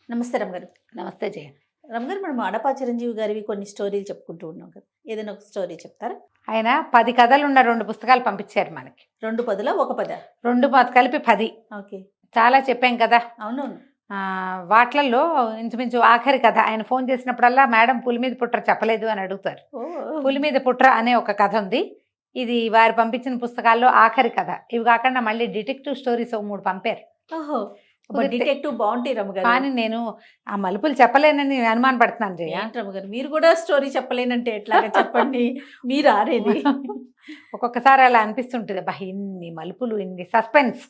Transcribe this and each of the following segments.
నమస్తే రమగారు. నమస్తే జయ. రమగారు, మనం అడపా చిరంజీవి గారివి కొన్ని స్టోరీలు చెప్పుకుంటూ ఉన్నాం కదా. ఏదైనా ఒక స్టోరీ చెప్తారా? ఆయన 10 కథలున్న 2 పుస్తకాలు పంపించారు మనకి. 2 పదులా? 1 పదా? 2 కలిపి 10. ఓకే. చాలా చెప్పాం కదా. అవునవును. వాట్లల్లో ఇంచుమించు ఆఖరి కథ ఆయన ఫోన్ చేసినప్పుడల్లా మేడం పులి మీద పుట్ర చెప్పలేదు అని అడుగుతారు. పులి మీద పుట్ర అనే ఒక కథ ఉంది. ఇది వారు పంపించిన పుస్తకాల్లో ఆఖరి కథ. ఇవి కాకుండా మళ్ళీ డిటెక్టివ్ స్టోరీస్ 3 పంపారు. ఓహో, డిటెక్టివ్ బాగుంటాయి రమగారు. కానీ నేను ఆ మలుపులు చెప్పలేనని అనుమాన పడుతున్నాను జయ. రమగారు, మీరు కూడా స్టోరీ చెప్పలేనంటే ఎట్లాగా చెప్పండి. మీరు ఆరేది ఒక్కొక్కసారి అలా అనిపిస్తుంటుంది, అబ్బా ఇన్ని మలుపులు, ఇన్ని సస్పెన్స్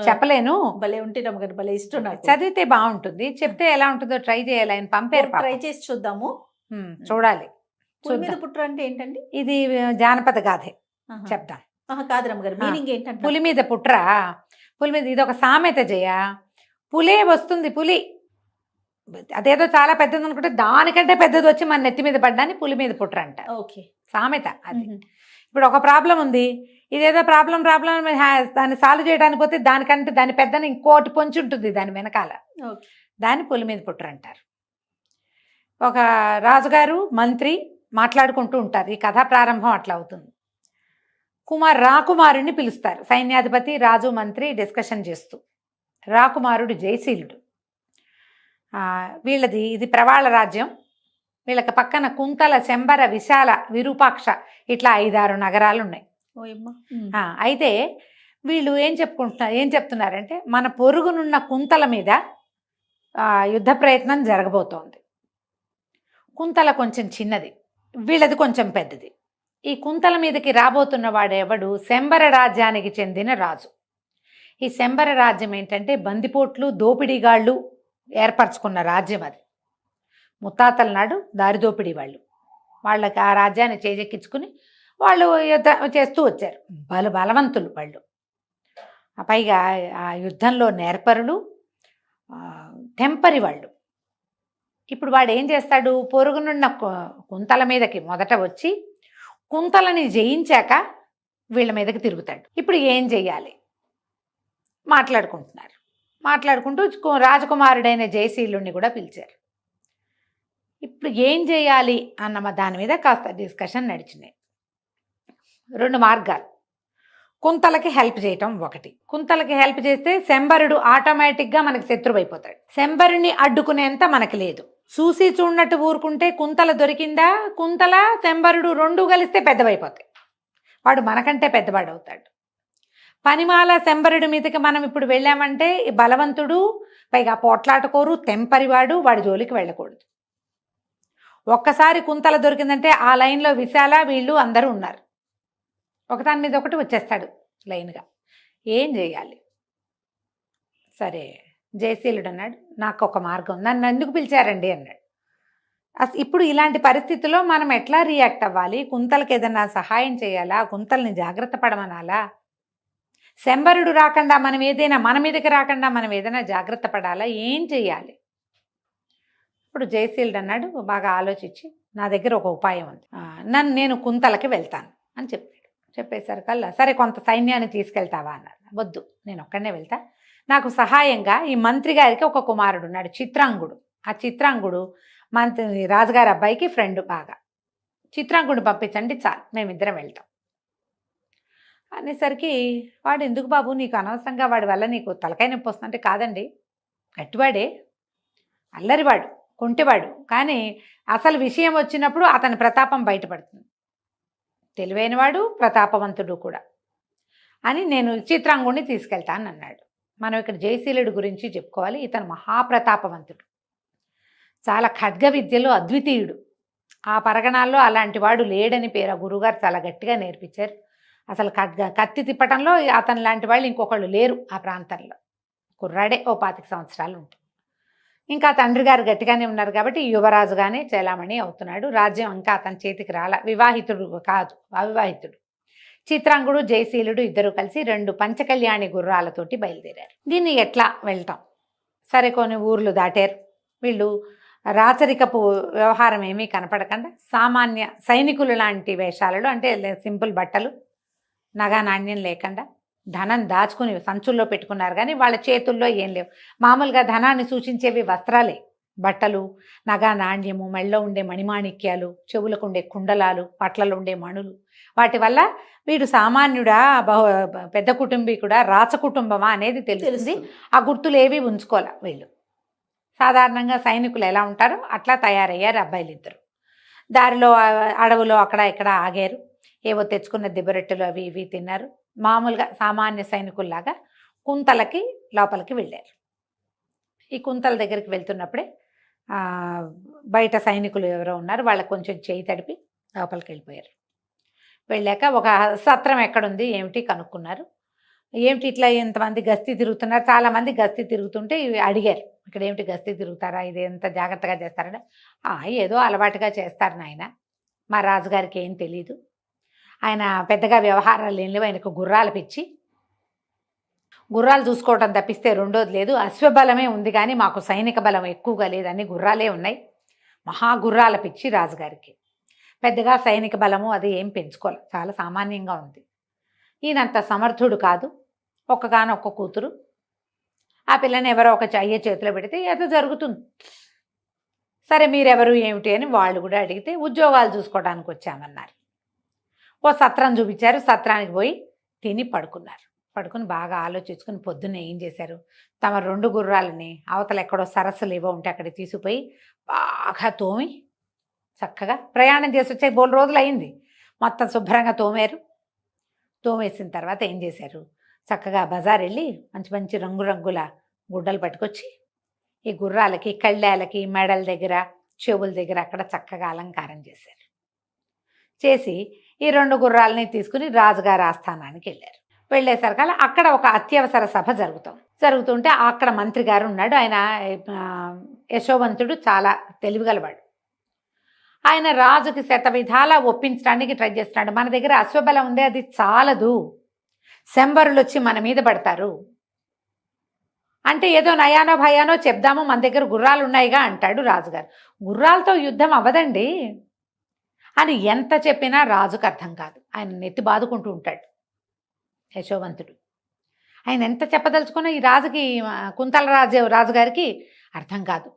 చెప్పలేను. భలే ఉంటే రమగారు, భలే ఇష్టం నాకు. చదివితే బాగుంటుంది, చెప్తే ఎలా ఉంటుందో ట్రై చేయాలి. ఆయన పంపారు, ట్రై చేసి చూద్దాము. చూడాలి. పులి మీద పుట్ర అంటే ఏంటండి? ఇది జానపద గాథే, చెప్దాం. కాదు రమగారు, మీనింగ్ ఏంటంటే పులి మీద పుట్ర, పులి మీద ఇది ఒక సామెత జయ. పులే వస్తుంది, పులి అదేదో చాలా పెద్దది అనుకుంటే దానికంటే పెద్దది వచ్చి మన నెత్తి మీద పడ్డాన్ని పులి మీద పుట్ర అంట. ఓకే, సామెత అది. ఇప్పుడు ఒక ప్రాబ్లం ఉంది, ఇదేదో ప్రాబ్లం దాన్ని సాల్వ్ చేయడానికి పోతే దానికంటే దాని పెద్దని ఇంకోటి పొంచి ఉంటుంది దాని వెనకాల, దాన్ని పులి మీద పుట్ర అంటారు. ఒక రాజుగారు మంత్రి మాట్లాడుకుంటూ ఉంటారు. ఈ కథా ప్రారంభం అట్లా అవుతుంది. రాకుమారుడిని పిలుస్తారు. సైన్యాధిపతి, రాజు, మంత్రి డిస్కషన్ చేస్తూ. రాకుమారుడు జయశీలుడు. వీళ్ళది ఇది ప్రవాళ రాజ్యం. వీళ్ళకి పక్కన కుంతల, శంబర, విశాల, విరూపాక్ష ఇట్లా 5-6 నగరాలు ఉన్నాయి. అయితే వీళ్ళు ఏం చెప్తున్నారంటే మన పొరుగునున్న కుంతల మీద యుద్ధ ప్రయత్నం జరగబోతోంది. కుంతల కొంచెం చిన్నది, వీళ్ళది కొంచెం పెద్దది. ఈ కుంతల మీదకి రాబోతున్న వాడెవడు? శంబర రాజ్యానికి చెందిన రాజు. ఈ శంబర రాజ్యం ఏంటంటే బందిపోట్లు, దోపిడీగాళ్ళు ఏర్పరచుకున్న రాజ్యం అది. ముత్తాతల నాడు దారిదోపిడీ వాళ్ళకి ఆ రాజ్యాన్ని చేజెక్కించుకుని వాళ్ళు యుద్ధం చేస్తూ వచ్చారు. బలవంతులు వాళ్ళు. పైగా ఆ యుద్ధంలో నేర్పరులు, తెంపరి వాళ్ళు. ఇప్పుడు వాడు ఏం చేస్తాడు? పొరుగునున్న కుంతల మీదకి మొదట వచ్చి కుంతలని జయించాక వీళ్ళ మీదకి తిరుగుతాడు. ఇప్పుడు ఏం చెయ్యాలి? మాట్లాడుకుంటూ రాజకుమారుడైన జయశీలుణ్ణి కూడా పిలిచారు. ఇప్పుడు ఏం చేయాలి అన్న దాని మీద కాస్త డిస్కషన్ నడిచినాయి. 2 మార్గాలు. కుంతలకి హెల్ప్ చేయటం ఒకటి. కుంతలకి హెల్ప్ చేస్తే శంబరుడు ఆటోమేటిక్గా మనకి శత్రువు అయిపోతాడు. శంబరుని అడ్డుకునేంత మనకి లేదు. చూసి చూడనట్టు ఊరుకుంటే కుంతల దొరికిందా? కుంతల, శంబరుడు 2 కలిస్తే పెద్దవైపోతాయి. వాడు మనకంటే పెద్దవాడు అవుతాడు. పనిమాల శంబరుడి మీదకి మనం ఇప్పుడు వెళ్ళామంటే బలవంతుడు, పైగా పోట్లాటకోరు, తెంపరివాడు, వాడి జోలికి వెళ్ళకూడదు. ఒక్కసారి కుంతల దొరికిందంటే ఆ లైన్లో విశాల, వీళ్ళు అందరూ ఉన్నారు. ఒకదాని మీద ఒకటి వచ్చేస్తాడు లైన్గా. ఏం చేయాలి? సరే, జయశీలుడు అన్నాడు, నాకు ఒక మార్గం, నన్ను ఎందుకు పిలిచారండి అన్నాడు. ఇప్పుడు ఇలాంటి పరిస్థితుల్లో మనం ఎట్లా రియాక్ట్ అవ్వాలి? కుంతలకి ఏదన్నా సహాయం చేయాలా? కుంతల్ని జాగ్రత్త పడమనాలా? శంబరుడు రాకుండా మన మీదకి రాకుండా మనం ఏదైనా జాగ్రత్త పడాలా? ఏం చెయ్యాలి? ఇప్పుడు జయశీలుడు అన్నాడు, బాగా ఆలోచించి, నా దగ్గర ఒక ఉపాయం ఉంది, నేను కుంతలకి వెళ్తాను అని చెప్పేసరికల్లా, సరే కొంత సైన్యాన్ని తీసుకెళ్తావా అన్నారు. వద్దు, నేను ఒక్కడనే వెళ్తా. నాకు సహాయంగా ఈ మంత్రి గారికి ఒక కుమారుడు ఉన్నాడు, చిత్రాంగుడు. ఆ చిత్రాంగుడు రాజుగారి అబ్బాయికి ఫ్రెండ్. బాగా చిత్రాంగుడిని పంపించండి చాలు, మేమిద్దరం వెళ్తాం అనేసరికి, వాడు ఎందుకు బాబు, నీకు అనవసరంగా వాడి వల్ల నీకు తలకాయ నొప్పి వస్తుందంటే, కాదండి, గట్టివాడే, అల్లరివాడు, కొంటెవాడు, కానీ అసలు విషయం వచ్చినప్పుడు అతని ప్రతాపం బయటపడుతుంది. తెలివైనవాడు, ప్రతాపవంతుడు కూడా అని నేను చిత్రాంగుడిని తీసుకెళ్తాను అన్నాడు. మనం ఇక్కడ జయశీలుడి గురించి చెప్పుకోవాలి. ఇతను మహాప్రతాపవంతుడు, చాలా ఖడ్గ విద్యలో అద్వితీయుడు. ఆ పరగణాల్లో అలాంటి వాడు లేడని పేరు. ఆ గురువుగారు చాలా గట్టిగా నేర్పించారు. అసలు కత్తి తిప్పటంలో అతని లాంటి వాళ్ళు ఇంకొకళ్ళు లేరు ఆ ప్రాంతంలో. కుర్రాడే, ఓ 25 సంవత్సరాలు ఉంటుంది. ఇంకా తండ్రి గారు గట్టిగానే ఉన్నారు కాబట్టి యువరాజుగానే చలామణి అవుతున్నాడు. రాజ్యం ఇంకా అతని చేతికి వివాహితుడు కాదు, అవివాహితుడు. చిత్రాంగుడు, జయశీలుడు ఇద్దరు కలిసి 2 పంచకళ్యాణి గుర్రాలతోటి బయలుదేరారు. దీన్ని ఎట్లా వెళ్తాం? సరే, కొన్ని ఊర్లు దాటారు. వీళ్ళు రాచరికపు వ్యవహారం ఏమీ కనపడకుండా సామాన్య సైనికులు లాంటి వేషాలలో, అంటే సింపుల్ బట్టలు, నగా నాణ్యం లేకుండా, ధనం దాచుకుని సంచుల్లో పెట్టుకున్నారు. కానీ వాళ్ళ చేతుల్లో ఏం లేవు. మామూలుగా ధనాన్ని సూచించేవి వస్త్రాలే, బట్టలు, నగా నాణ్యము, మెళ్ళలో ఉండే మణిమాణిక్యాలు, చెవులకు ఉండే కుండలాలు, పట్లలో ఉండే మణులు, వాటి వల్ల వీడు సామాన్యుడా, పెద్ద కుటుంబీకుడా, రాచ కుటుంబమా అనేది తెలుస్తుంది. తెలుస్తుంది. ఆ గుర్తులు ఏవి ఉంచుకోలే వీళ్ళు. సాధారణంగా సైనికులు ఎలా ఉంటారో అట్లా తయారయ్యారు అబ్బాయిలు ఇద్దరు. దారిలో అడవులో అక్కడ ఇక్కడ ఆగారు. ఏవో తెచ్చుకున్న దిబ్బరొట్టెలు అవి ఇవి తిన్నారు. మామూలుగా సామాన్య సైనికుల్లాగా కుంతలకి లోపలికి వెళ్ళారు. ఈ కుంతల దగ్గరికి వెళ్తున్నప్పుడే బయట సైనికులు ఎవరో ఉన్నారు, వాళ్ళకి కొంచెం చేయి తడిపి లోపలికి వెళ్ళిపోయారు. వెళ్ళాక ఒక సత్రం ఎక్కడుంది ఏమిటి కనుక్కున్నారు. ఏమిటి ఇట్లా ఎంతమంది గస్తీ తిరుగుతున్నారు, చాలామంది గస్తీ తిరుగుతుంటే ఇవి అడిగారు, ఇక్కడ ఏమిటి గస్తీ తిరుగుతారా, ఇది ఎంత జాగ్రత్తగా చేస్తారంటే ఏదో అలవాటుగా చేస్తారు నాయన, మా రాజుగారికి ఏం తెలీదు, ఆయన పెద్దగా వ్యవహారాలు ఏం లేవు, ఆయనకు గుర్రాలు పిచ్చి, గుర్రాలు చూసుకోవటం తప్పిస్తే రెండోది లేదు, అశ్వబలమే ఉంది కానీ మాకు సైనిక బలం ఎక్కువగా లేదు, అన్ని గుర్రాలే ఉన్నాయి, మహాగుర్రాల పిచ్చి రాజుగారికి, పెద్దగా సైనిక బలము అది ఏం పెంచుకోవాలి, చాలా సామాన్యంగా ఉంది, ఈయనంత సమర్థుడు కాదు, ఒక్కగానొక్క కూతురు, ఆ పిల్లని ఎవరో ఒక అయ్యే చేతిలో పెడితే ఏదో జరుగుతుంది, సరే మీరెవరు ఏమిటి అని వాళ్ళు కూడా అడిగితే ఉద్యోగాలు చూసుకోవడానికి వచ్చామన్నారు. ఓ సత్రం చూపించారు, సత్రానికి పోయి తిని పడుకున్నారు. పడుకుని బాగా ఆలోచించుకుని పొద్దున్నే ఏం చేశారు, తమ 2 గుర్రాలని అవతల ఎక్కడో సరస్సులు ఏవో ఉంటే అక్కడికి తీసుకుపోయి బాగా తోమి చక్కగా ప్రయాణం చేసి వచ్చే 3 రోజులు అయింది, మొత్తం శుభ్రంగా తోమారు. తోమేసిన తర్వాత ఏం చేశారు, చక్కగా బజార్ వెళ్ళి మంచి మంచి రంగురంగుల గుడ్డలు పట్టుకొచ్చి ఈ గుర్రాలకి కళ్ళాలకి మెడల దగ్గర చెవుల దగ్గర అక్కడ చక్కగా అలంకారం చేశారు. చేసి ఈ 2 గుర్రాలని తీసుకుని రాజుగారి ఆస్థానానికి వెళ్ళారు. వెళ్ళేసరికల్లా అక్కడ ఒక అత్యవసర సభ జరుగుతుంటే అక్కడ మంత్రి గారు ఉన్నాడు. ఆయన యశోవంతుడు, చాలా తెలివిగలవాడు. ఆయన రాజుకి శతవిధాలా ఒప్పించడానికి ట్రై చేస్తున్నాడు. మన దగ్గర అశ్వబలం ఉంది, అది చాలదు, శంబరులు వచ్చి మన మీద పడతారు అంటే ఏదో నయానో భయానో చెప్దాము, మన దగ్గర గుర్రాలు ఉన్నాయిగా అంటాడు రాజుగారు. గుర్రాలతో యుద్ధం అవ్వదండి అని ఎంత చెప్పినా రాజుకు అర్థం కాదు. ఆయన నెత్తి బాదుకుంటూ ఉంటాడు యశోవంతుడు. ఆయన ఎంత చెప్పదలుచుకున్నా ఈ రాజుకి, కుంతల రాజుగారికి అర్థం కాదు.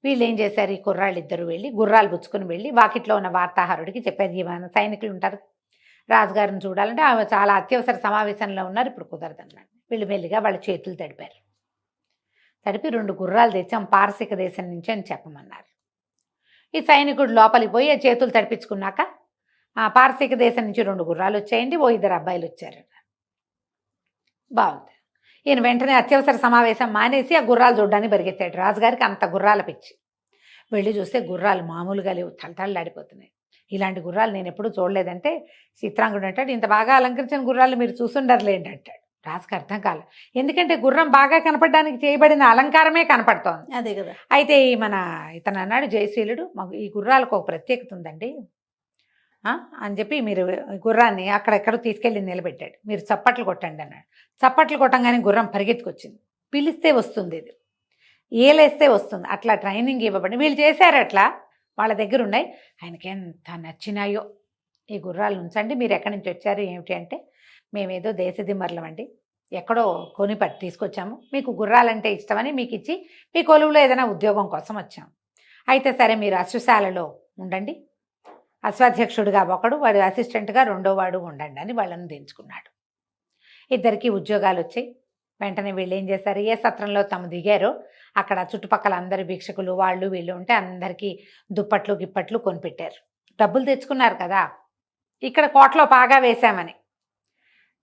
వీళ్ళు ఏం చేశారు, ఈ కుర్రాళ్ళిద్దరూ వెళ్ళి గుర్రాలు పుచ్చుకొని వెళ్ళి వాకిట్లో ఉన్న వార్తాహరుడికి చెప్పారు, మన సైనికులు ఉంటారు, రాజుగారిని చూడాలంటే ఆమె చాలా అత్యవసర సమావేశంలో ఉన్నారు, ఇప్పుడు కుదరదన్నాడు. వీళ్ళు మెల్లిగా వాళ్ళ చేతులు తడిపారు. తడిపి 2 గుర్రాలు తెచ్చాం పారసిక దేశం నుంచి అని చెప్పమన్నారు. ఈ సైనికుడు లోపలికి పోయి ఆ చేతులు తడిపించుకున్నాక పారసిక దేశం నుంచి 2 గుర్రాలు వచ్చాయండి, ఓ 2 అబ్బాయిలు వచ్చారు. బాగుంది. ఈయన వెంటనే అత్యవసర సమావేశం మానేసి ఆ గుర్రాలు చూడడానికి పరిగెత్తాడు. రాజుగారికి అంత గుర్రాల పిచ్చి. వెళ్ళి చూస్తే గుర్రాలు మామూలుగా లేవు, తలతళ్ళాడిపోతున్నాయి. ఇలాంటి గుర్రాలు నేను ఎప్పుడూ చూడలేదంటే చిత్రాంగుడు అంటాడు, ఇంత బాగా అలంకరించిన గుర్రాలు మీరు చూసుండర్లేండి అంటాడు. రాజుకి అర్థం కాలే, ఎందుకంటే గుర్రం బాగా కనపడడానికి చేయబడిన అలంకారమే కనపడుతోంది. అదే కదా. అయితే ఇతను అన్నాడు జయశీలుడు, మాకు ఈ గుర్రాలకు ఒక ప్రత్యేకత ఉందండి అని చెప్పి మీరు గుర్రాన్ని అక్కడెక్కడో తీసుకెళ్ళి నిలబెట్టాడు. మీరు చప్పట్లు కొట్టండి అన్నాడు. చప్పట్లు కొట్టంగానే గుర్రం పరిగెత్తుకొచ్చింది. పిలిస్తే వస్తుంది, ఇది ఏలేస్తే వస్తుంది, అట్లా ట్రైనింగ్ ఇవ్వబడి వీళ్ళు చేశారు. అట్లా వాళ్ళ దగ్గర ఉన్నాయి. ఆయనకి ఎంత నచ్చినాయో, ఈ గుర్రాలు ఉంచండి, మీరు ఎక్కడి నుంచి వచ్చారు ఏమిటి అంటే, మేమేదో దేశదిమ్మర్లం అండి, ఎక్కడో కొని పట్టి తీసుకొచ్చాము, మీకు గుర్రాలంటే ఇష్టమని మీకు ఇచ్చి మీ కొలువులో ఏదైనా ఉద్యోగం కోసం వచ్చాము. అయితే సరే మీరు అశ్వశాలలో ఉండండి, అశ్వాధ్యక్షుడిగా ఒకడు, వాడు అసిస్టెంట్గా 2వ వాడు ఉండండి అని వాళ్ళని దించుకున్నాడు. ఇద్దరికి ఉద్యోగాలు వచ్చాయి. వెంటనే వీళ్ళు ఏం చేశారు, ఏ సత్రంలో తాము దిగారో అక్కడ చుట్టుపక్కల అందరి భిక్షకులు వాళ్ళు వీళ్ళు ఉంటే అందరికీ దుప్పట్లు గిప్పట్లు కొనిపెట్టారు. డబ్బులు తెచ్చుకున్నారు కదా, ఇక్కడ కోటలో పాగా వేశామని.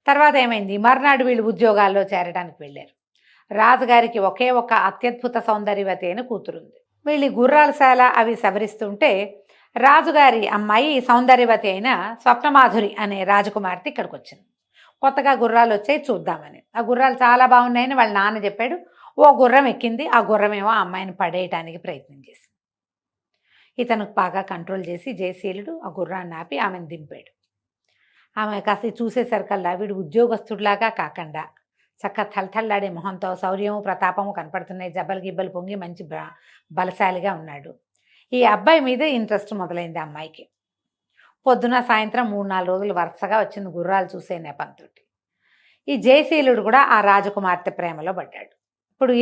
తర్వాత ఏమైంది, మర్నాడు వీళ్ళు ఉద్యోగాల్లో చేరడానికి వెళ్ళారు. రాజుగారికి ఒకే ఒక అత్యద్భుత సౌందర్యవతి అయిన కూతురుంది. వీళ్ళు గుర్రాలశాల అవి సవరిస్తుంటే రాజుగారి అమ్మాయి సౌందర్యవతి అయిన స్వప్నమాధురి అనే రాజకుమార్తె ఇక్కడికి వచ్చింది. కొత్తగా గుర్రాలు వచ్చాయి చూద్దామని. ఆ గుర్రాలు చాలా బాగున్నాయని వాళ్ళ నాన్న చెప్పాడు. ఓ గుర్రం ఎక్కింది. ఆ గుర్రమేమో ఆ అమ్మాయిని పడేయటానికి ప్రయత్నం చేసింది. ఇతను బాగా కంట్రోల్ చేసి జయశీలుడు ఆ గుర్రాన్ని ఆపి ఆమెను దింపాడు. ఆమె కాస్త చూసేసరికల్లా వీడు ఉద్యోగస్తుడిలాగా కాకుండా చక్క తలతల్లాడే మొహంతో శౌర్యము ప్రతాపము కనపడుతున్నాయి, జబ్బలు గిబ్బలు పొంగి మంచి బలశాలిగా ఉన్నాడు. ఈ అబ్బాయి మీద ఇంట్రెస్ట్ మొదలైంది అమ్మాయికి. పొద్దున సాయంత్రం 3-4 రోజులు వరుసగా వచ్చింది గుర్రాలు చూసే నెపంతో. ఈ జయశీలుడు కూడా ఆ రాజకుమార్తె ప్రేమలో పడ్డాడు. ఇప్పుడు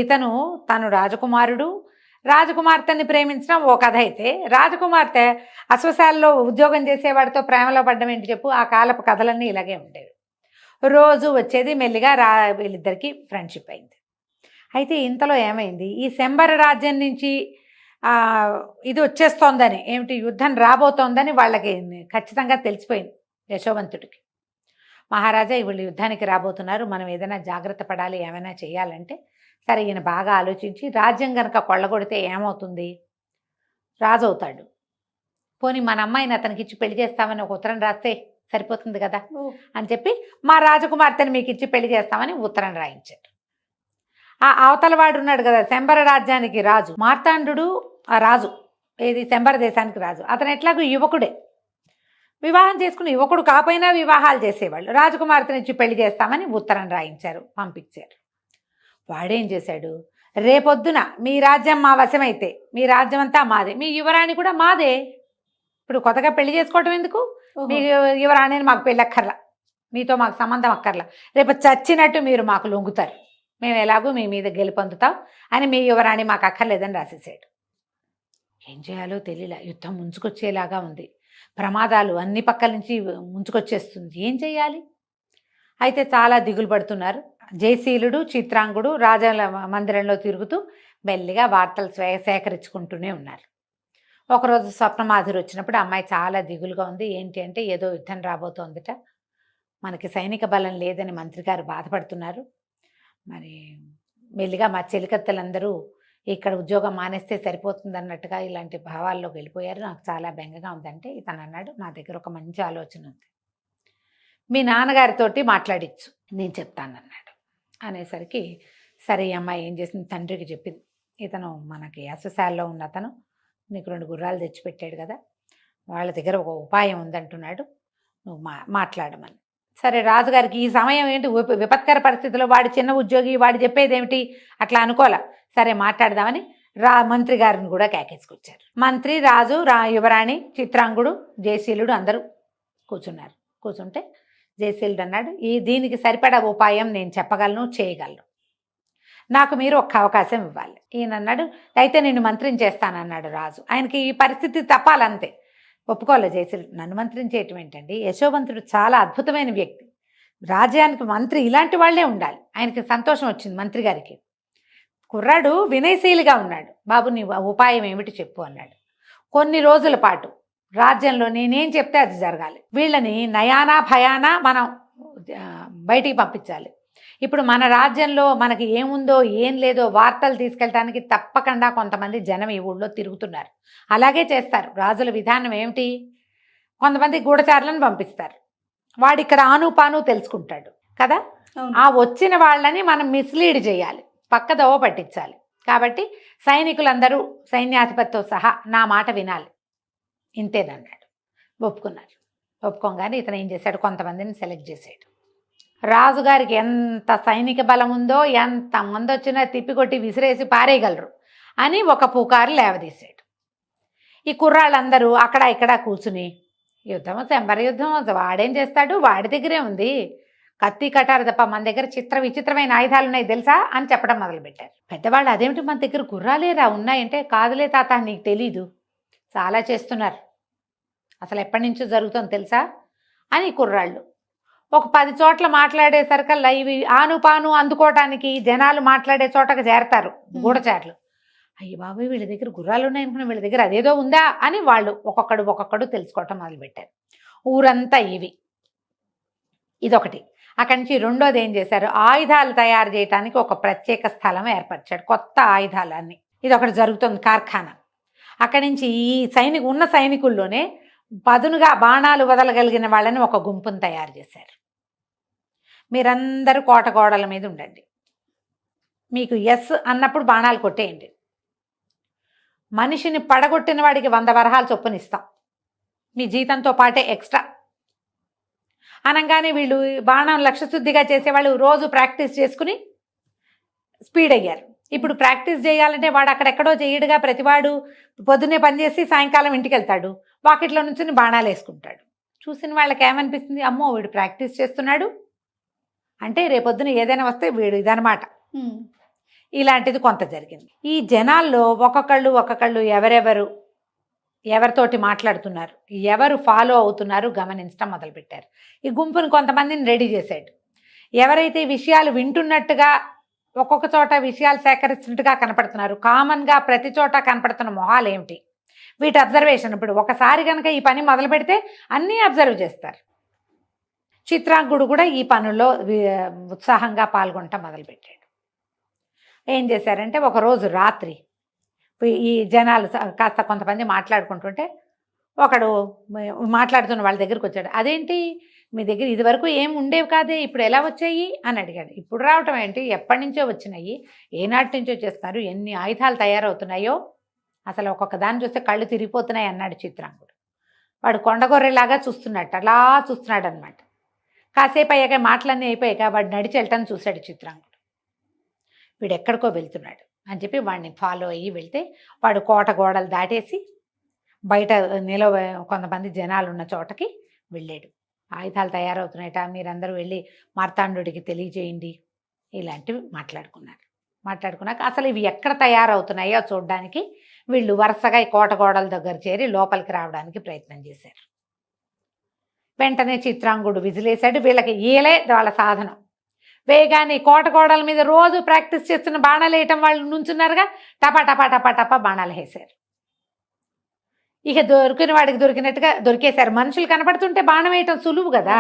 తను రాజకుమారుడు, రాజకుమార్తెని ప్రేమించడం ఓ కథ అయితే, రాజకుమార్తె అశ్వశాలలో ఉద్యోగం చేసేవాడితో ప్రేమలో పడ్డం ఏంటి చెప్పు? ఆ కాలపు కథలన్నీ ఇలాగే ఉండేవి. రోజు వచ్చేది, మెల్లిగా వీళ్ళిద్దరికి ఫ్రెండ్షిప్ అయింది. అయితే ఇంతలో ఏమైంది, ఈ శంబర రాజ్యం నుంచి ఇది వచ్చేస్తోందని, ఏమిటి యుద్ధం రాబోతోందని వాళ్ళకి ఖచ్చితంగా తెలిసిపోయింది యశోవంతుడికి. మహారాజా వీళ్ళు యుద్ధానికి రాబోతున్నారు, మనం ఏదైనా జాగ్రత్త పడాలి, ఏమైనా చేయాలంటే, సరే ఈయన బాగా ఆలోచించి రాజ్యం కనుక కొల్లగొడితే ఏమవుతుంది, రాజు అవుతాడు, పోనీ మన అమ్మాయిని అతనికి ఇచ్చి పెళ్లి చేస్తామని ఒక ఉత్తరం రాస్తే సరిపోతుంది కదా అని చెప్పి, మా రాజకుమార్తెని మీకు ఇచ్చి పెళ్లి చేస్తామని ఉత్తరం రాయించాడు. ఆ అవతల వాడు ఉన్నాడు కదా శంబర రాజ్యానికి రాజు, మార్తాండు ఆ రాజు, ఏది శంబర దేశానికి రాజు, అతను ఎట్లాగూ యువకుడే, వివాహం చేసుకుని యువకుడు కాపోయినా వివాహాలు చేసేవాళ్ళు, రాజకుమార్తెనిచ్చి పెళ్లి చేస్తామని ఉత్తరం రాయించారు, పంపించారు. వాడేం చేశాడు, రేపొద్దున మీ రాజ్యం మా వశమైతే మీ రాజ్యం అంతా మాదే, మీ యువరాణి కూడా మాదే, ఇప్పుడు కొత్తగా పెళ్లి చేసుకోవటం ఎందుకు, మీ యువరాణిని మాకు పెళ్ళి అక్కర్లా, మీతో మాకు సంబంధం అక్కర్లా, రేపు చచ్చినట్టు మీరు మాకు లొంగుతారు, మేము ఎలాగూ మీ మీద గెలుపొందుతాం అని మీ యువరాణి మాకు అక్కర్లేదని రాసేసాడు. ఏం చేయాలో తెలియలే, యుద్ధం ముంచుకొచ్చేలాగా ఉంది, ప్రమాదాలు అన్ని పక్కల నుంచి ముంచుకొచ్చేస్తుంది, ఏం చేయాలి? అయితే చాలా దిగులు పడుతున్నారు. జయశీలుడు చిత్రాంగుడు రాజాల మందిరంలో తిరుగుతూ మెల్లిగా వార్తలు సేకరించుకుంటూనే ఉన్నారు. ఒకరోజు స్వప్నమాధురి వచ్చినప్పుడు అమ్మాయి చాలా దిగులుగా ఉంది. ఏంటి అంటే ఏదో యుద్ధం రాబోతోందిట, మనకి సైనిక బలం లేదని మంత్రి గారు బాధపడుతున్నారు, మరి మెల్లిగా మా చెలికత్తెలందరూ ఇక్కడ ఉద్యోగం మానేస్తే సరిపోతుంది అన్నట్టుగా ఇలాంటి భావాల్లోకి వెళ్ళిపోయారు, నాకు చాలా బెంగగా ఉందంటే ఇతను అన్నాడు, నా దగ్గర ఒక మంచి ఆలోచన ఉంది, మీ నాన్నగారితోటి మాట్లాడించు, నేను చెప్తానన్నాడు. అనేసరికి సరే ఈ అమ్మాయి ఏం చేసింది, తండ్రికి చెప్పింది, ఇతను మనకి అశ్వశాలలో ఉన్న అతను నీకు 2 గుర్రాలు తెచ్చిపెట్టాడు కదా, వాళ్ళ దగ్గర ఒక ఉపాయం ఉందంటున్నాడు, నువ్వు మాట్లాడమని. సరే రాజుగారికి ఈ సమయం ఏంటి, విపత్కర పరిస్థితిలో వాడి చిన్న ఉద్యోగి, వాడు చెప్పేది ఏమిటి అట్లా అనుకోలే, సరే మాట్లాడదామని మంత్రి గారిని కూడా కేకేసుకొచ్చారు. మంత్రి, రాజు, యువరాణి, చిత్రాంగుడు, జయశీలుడు అందరూ కూర్చున్నారు. కూర్చుంటే జయశీలుడు అన్నాడు, దీనికి సరిపడా ఉపాయం నేను చెప్పగలను, చేయగలను, నాకు మీరు ఒక్క అవకాశం ఇవ్వాలి. ఈయన అన్నాడు, అయితే నేను మంత్రిని చేస్తానన్నాడు రాజు. ఆయనకి ఈ పరిస్థితి తప్పాలంతే, ఒప్పుకోలే జయశీలుడు. నన్ను మంత్రిని చేయటం ఏంటండి, యశోవంతుడు చాలా అద్భుతమైన వ్యక్తి, రాజ్యానికి మంత్రి ఇలాంటి వాళ్లే ఉండాలి. ఆయనకి సంతోషం వచ్చింది మంత్రి గారికి. కుర్రాడు వినయశీలిగా ఉన్నాడు, బాబు నీ ఉపాయం ఏమిటి చెప్పు అన్నాడు. కొన్ని రోజుల పాటు రాజ్యంలో నేనేం చెప్తే అది జరగాలి, వీళ్ళని నయానా భయానా మనం బయటికి పంపించాలి. ఇప్పుడు మన రాజ్యంలో మనకి ఏముందో ఏం లేదో వార్తలు తీసుకెళ్ళటానికి తప్పకుండా కొంతమంది జనం ఈ ఊళ్ళో తిరుగుతున్నారు, అలాగే చేస్తారు. రాజుల విధానం ఏమిటి, కొంతమంది గూఢచారులను పంపిస్తారు, వాడు ఇక్కడ ఆనుపాను తెలుసుకుంటాడు కదా, ఆ వచ్చిన వాళ్ళని మనం మిస్లీడ్ చేయాలి, పక్కదోవ పట్టించాలి. కాబట్టి సైనికులందరూ సైన్యాధిపతితో సహా నా మాట వినాలి, ఇంతేనన్నాడు. ఒప్పుకున్నారు. ఒప్పుకోగానే ఇతను ఏం చేశాడు, కొంతమందిని సెలెక్ట్ చేశాడు. రాజుగారికి ఎంత సైనిక బలం ఉందో, ఎంత మంది వచ్చినా తిప్పికొట్టి విసిరేసి పారేయగలరు అని ఒక పుకారు లేవదీశాడు. ఈ కుర్రాళ్ళందరూ అక్కడ ఇక్కడ కూర్చుని యుద్ధం శంబర యుద్ధం వాడేం చేస్తాడు, వాడి దగ్గరే ఉంది కత్తి కటారు తప్ప, మన దగ్గర విచిత్రమైన ఆయుధాలు ఉన్నాయి తెలుసా అని చెప్పడం మొదలుపెట్టారు. పెద్దవాళ్ళు అదేమిటి మన దగ్గర గుర్రాలేరా ఉన్నాయంటే, కాదులే తాత నీకు తెలీదు, చాలా చేస్తున్నారు, అసలు ఎప్పటి నుంచో జరుగుతుంది తెలుసా అని కుర్రాళ్ళు ఒక 10 చోట్ల మాట్లాడేసరికల్లా ఇవి ఆనుపాను అందుకోవటానికి జనాలు మాట్లాడే చోటకు చేరతారు గూఢచారులు. అయ్యి బాబోయ్ వీళ్ళ దగ్గర గుర్రాలు ఉన్నాయనుకున్నా, వీళ్ళ దగ్గర అదేదో ఉందా అని వాళ్ళు ఒక్కొక్కడు తెలుసుకోవటం మొదలుపెట్టారు. ఊరంతా ఇదొకటి. అక్కడి నుంచి రెండోది ఏం చేశారు, ఆయుధాలు తయారు చేయడానికి ఒక ప్రత్యేక స్థలం ఏర్పరిచాడు, కొత్త ఆయుధాలన్నీ. ఇదొకటి జరుగుతుంది కార్ఖానా. అక్కడి నుంచి ఈ ఉన్న సైనికుల్లోనే పదునుగా బాణాలు వదలగలిగిన వాళ్ళని ఒక గుంపును తయారు చేశారు. మీరందరూ కోట గోడల మీద ఉండండి, మీకు ఎస్ అన్నప్పుడు బాణాలు కొట్టేయండి, మనిషిని పడగొట్టిన వాడికి 100 వరహాలు చొప్పునిస్తాం, మీ జీతంతో పాటే ఎక్స్ట్రా అనగానే వీళ్ళు బాణం లక్ష్యశుద్ధిగా చేసేవాళ్ళు రోజు ప్రాక్టీస్ చేసుకుని స్పీడ్ అయ్యారు. ఇప్పుడు ప్రాక్టీస్ చేయాలంటే వాడు అక్కడెక్కడో చేయడుగా, ప్రతివాడు పొద్దున్నే పనిచేసి సాయంకాలం ఇంటికి వెళ్తాడు, వాకిట్లో నుంచి బాణాలు వేసుకుంటాడు. చూసిన వాళ్ళకి ఏమనిపిస్తుంది, అమ్మో వీడు ప్రాక్టీస్ చేస్తున్నాడు అంటే రేపొద్దున ఏదైనా వస్తే వీడు ఇదనమాట. ఇలాంటిది కొంత జరిగింది. ఈ జనాల్లో ఒక్కొక్కళ్ళు ఎవరితోటి మాట్లాడుతున్నారు, ఎవరు ఫాలో అవుతున్నారు గమనించడం మొదలుపెట్టారు. ఈ గుంపుని కొంతమందిని రెడీ చేశాడు. ఎవరైతే ఈ విషయాలు వింటున్నట్టుగా ఒక్కొక్క చోట విషయాలు సేకరిస్తున్నట్టుగా కనపడుతున్నారు, కామన్గా ప్రతి చోట కనపడుతున్న మొహాలు ఏమిటి, వీటి అబ్జర్వేషన్. ఇప్పుడు ఒకసారి కనుక ఈ పని మొదలు పెడితే అన్నీ అబ్జర్వ్ చేస్తారు. చిత్రాంగుడు కూడా ఈ పనుల్లో ఉత్సాహంగా పాల్గొనటం మొదలుపెట్టాడు. ఏం చేశారంటే ఒకరోజు రాత్రి ఈ జనాలు కాస్త కొంతమంది మాట్లాడుకుంటుంటే ఒకడు మాట్లాడుతున్న వాళ్ళ దగ్గరికి వచ్చాడు. అదేంటి మీ దగ్గర ఇదివరకు ఏం ఉండేవి కాదే, ఇప్పుడు ఎలా వచ్చాయి అని అడిగాడు. ఇప్పుడు రావటం ఏంటి, ఎప్పటి నుంచో వచ్చినాయి, ఏనాటి నుంచో చేస్తున్నారు, ఎన్ని ఆయుధాలు తయారవుతున్నాయో అసలు ఒక్కొక్క దాన్ని చూస్తే కళ్ళు తిరిగిపోతున్నాయి అన్నాడు చిత్రాంగుడు. వాడు కొండగొర్రెలాగా చూస్తున్నట్టు అలా చూస్తున్నాడు అనమాట. కాసేపు అయ్యాక మాటలన్నీ అయిపోయాక వాడు నడిచి వెళ్ళటం చూశాడు చిత్రాంగుడు. వీడు ఎక్కడికో వెళ్తున్నాడు అని చెప్పి వాడిని ఫాలో అయ్యి వెళ్తే వాడు కోట గోడలు దాటేసి బయట కొంతమంది జనాలు ఉన్న చోటకి వెళ్ళాడు. ఆయుధాలు తయారవుతున్నాయట, మీరందరూ వెళ్ళి మార్తాండుడికి తెలియజేయండి, ఇలాంటివి మాట్లాడుకున్నాక అసలు ఇవి ఎక్కడ తయారవుతున్నాయో చూడడానికి వీళ్ళు వరుసగా ఈ కోట గోడల దగ్గర చేరి లోపలికి రావడానికి ప్రయత్నం చేశారు. వెంటనే చిత్రాంగుడు విజిలేశాడు. వీళ్ళకి ఈలే వాళ్ళ సాధనం. వేగాని కోట గోడల మీద రోజు ప్రాక్టీస్ చేస్తున్న బాణాలు వేయటం వాళ్ళు నుంచున్నారుగా, టపా టపా టపా టపా బాణాలు వేశారు. ఇక దొరికిన వాడికి దొరికినట్టుగా దొరికేశారు. మనుషులు కనపడుతుంటే బాణం వేయటం సులువు కదా,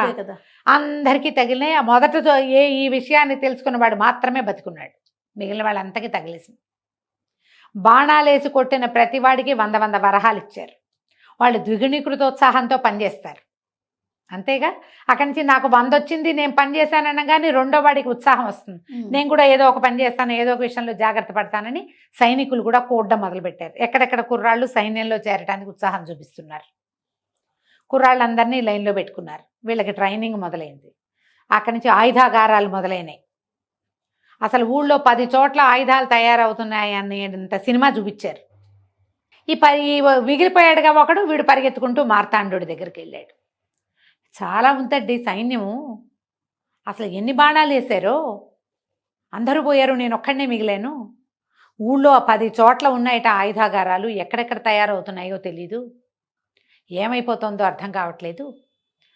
అందరికీ తగిలినాయి. మొదట ఈ విషయాన్ని తెలుసుకున్న వాడు మాత్రమే బతికున్నాడు, మిగిలిన వాళ్ళంతకీ తగిలేసింది. బాణాలేసి కొట్టిన ప్రతి వాడికి 100 వరహాలు ఇచ్చారు. వాళ్ళు ద్విగుణీకృతోత్సాహంతో పనిచేస్తారు, అంతేగా. అక్కడి నుంచి నాకు 100 వచ్చింది, నేను పని చేశాననగానే రెండో వాడికి ఉత్సాహం వస్తుంది, నేను కూడా ఏదో ఒక పని చేస్తాను, ఏదో ఒక విషయంలో జాగ్రత్త పడతానని సైనికులు కూడా కూడడం మొదలుపెట్టారు. ఎక్కడెక్కడ కుర్రాళ్ళు సైన్యంలో చేరడానికి ఉత్సాహం చూపిస్తున్నారు. కుర్రాళ్ళందరినీ లైన్లో పెట్టుకున్నారు. వీళ్ళకి ట్రైనింగ్ మొదలైంది. అక్కడి నుంచి ఆయుధాగారాలు మొదలైనాయి. అసలు ఊళ్ళో 10 చోట్ల ఆయుధాలు తయారవుతున్నాయి అనేంత సినిమా చూపించారు. ఈ మిగిలిపోయాడుగా ఒకడు, వీడు పరిగెత్తుకుంటూ మార్తాండు దగ్గరికి వెళ్ళాడు. చాలా ఉందండి సైన్యము, అసలు ఎన్ని బాణాలు వేశారో, అందరూ పోయారు, నేను ఒక్కడనే మిగిలాను. ఊళ్ళో 10 చోట్ల ఉన్నాయట ఆయుధాగారాలు, ఎక్కడెక్కడ తయారవుతున్నాయో తెలీదు, ఏమైపోతుందో అర్థం కావట్లేదు